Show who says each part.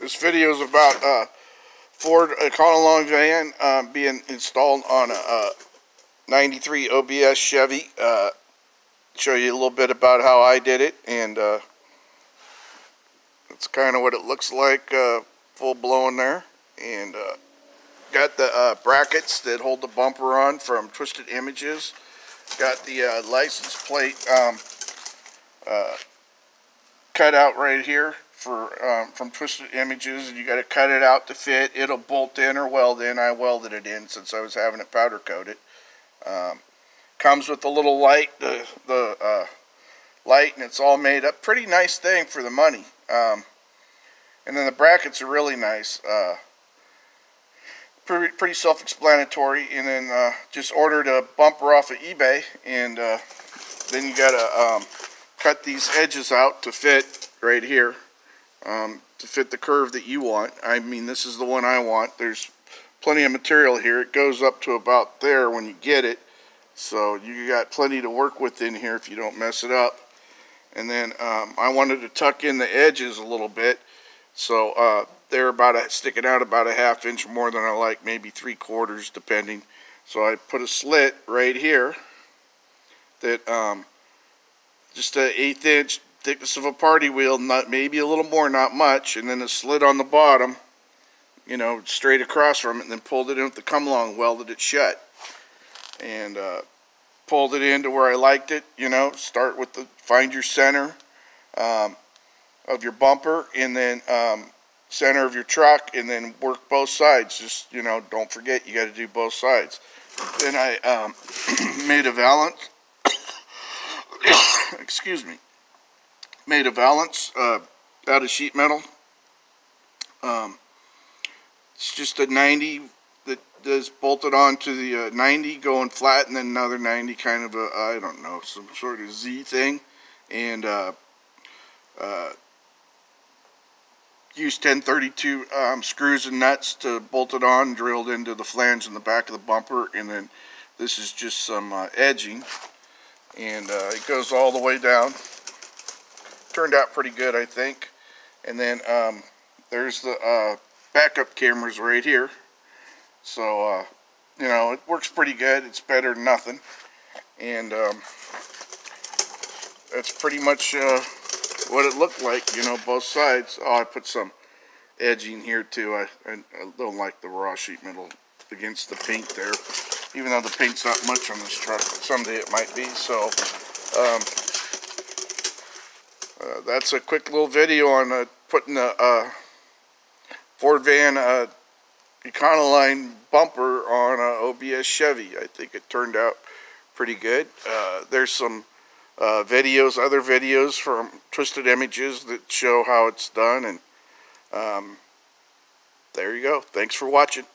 Speaker 1: This video is about Ford Econoline van being installed on a 93 OBS Chevy. Show you a little bit about how I did it, and that's kind of what it looks like full blown there. And got the brackets that hold the bumper on from Twisted Images. Got the license plate cut out right here for from Twisted Images. You got to cut it out to fit. It'll bolt in or weld in. I welded it in since I was having it powder coated. Comes with a little light, the light, and it's all made up. Pretty nice thing for the money. And then the brackets are really nice. Pretty self-explanatory. And then just ordered a bumper off of eBay, and then you gotta cut these edges out to fit right here, to fit the curve that you want. I mean, this is the one I want. There's plenty of material here. It goes up to about there when you get it, so you got plenty to work with in here if you don't mess it up. And then I wanted to tuck in the edges a little bit, so they're sticking out about a ½ inch more than I like, maybe 3/4 depending. So I put a slit right here that just an 1/8 inch thickness of a party wheel, not maybe a little more, not much, and then a slit on the bottom, you know, straight across from it, and then pulled it in with the come along, welded it shut, and pulled it into where I liked it. You know, start with find your center of your bumper, and then center of your truck, and then work both sides. Just, you know, don't forget, you got to do both sides. Then I made a valance. Excuse me. Made a valance out of sheet metal. It's just a 90 that is bolted onto the 90 going flat, and then another 90 kind of a, I don't know, some sort of Z thing. And used 1032 screws and nuts to bolt it on, drilled into the flange in the back of the bumper. And then this is just some edging, and it goes all the way down. Turned out pretty good, I think. And then there's the backup cameras right here, so you know, it works pretty good. It's better than nothing. And that's pretty much what it looked like, you know, both sides. Oh, I put some edging here too. I don't like the raw sheet metal against the paint there, even though the paint's not much on this truck. Someday it might be. So that's a quick little video on putting the Ford van Econoline bumper on a OBS Chevy. I think it turned out pretty good. There's some other videos from Twisted Images that show how it's done, and there you go. Thanks for watching.